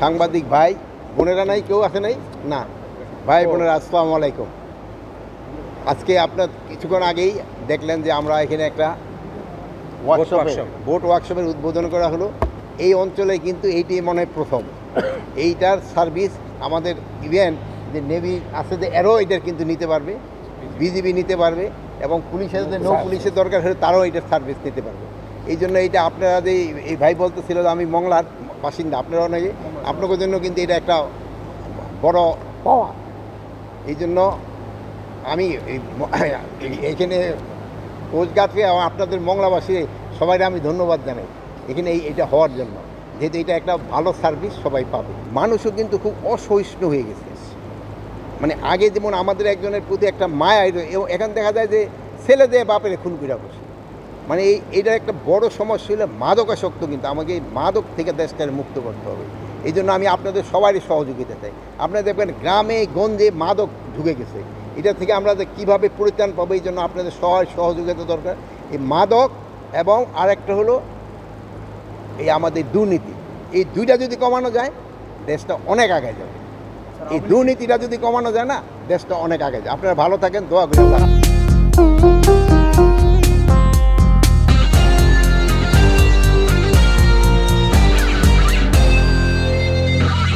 সাংবাদিক ভাই বোনেরা নাই, কেউ আছে নাই না? ভাই বোনেরা আসসালামু আলাইকুম। আজকে আপনার কিছুক্ষণ আগেই দেখলেন যে আমরা এখানে একটা বোট ওয়ার্কশপের উদ্বোধন করা হলো। এই অঞ্চলে কিন্তু এইটি মনে হয় প্রথম। এইটার সার্ভিস আমাদের ইভেন্ট যে নেভি আছে যে এরও এটার কিন্তু নিতে পারবে, বিজিবি নিতে পারবে, এবং পুলিশের যদি নৌ পুলিশের দরকার হলে তারাও এটার সার্ভিস নিতে পারবে। এই জন্য এইটা আপনারা যে এই ভাই বলতেছিল যে আমি মংলার বাসিন্দা, আপনারাও নাকি আপনাদের জন্য কিন্তু এটা একটা বড় পাওয়া। এই জন্য আমি এইখানে কোচগাছকে আপনাদের মংলাবাসী সবাই আমি ধন্যবাদ জানাই এখানে এটা হওয়ার জন্য, যেহেতু এটা একটা ভালো সার্ভিস সবাই পাবে। মানুষও কিন্তু খুব অসহিষ্ণু হয়ে গেছে। মানে আগে যেমন আমাদের একজনের প্রতি একটা মায়া, এখন দেখা যায় যে ছেলে দিয়ে বাপের খুন করে বসে। মানে এইটা একটা বড় সমস্যা হলো মাদকাসক্ত, কিন্তু আমাকে এই মাদক থেকে দেশটাকে মুক্ত করতে হবে। এই জন্য আমি আপনাদের সবারই সহযোগিতা চাই। আপনারা দেখবেন গ্রামে গঞ্জে মাদক ঢুকে গেছে, এটা থেকে আমরা কীভাবে পরিত্রাণ পাবো, এই জন্য আপনাদের সহযোগিতা দরকার। এই মাদক এবং আরেকটা হলো এই আমাদের দুর্নীতি, এই দুইটা যদি কমানো যায় দেশটা অনেক আগে যাবে। এই দুর্নীতিটা যদি কমানো যায় না, দেশটা অনেক আগে যায়। আপনারা ভালো থাকেন, দোয়া করি।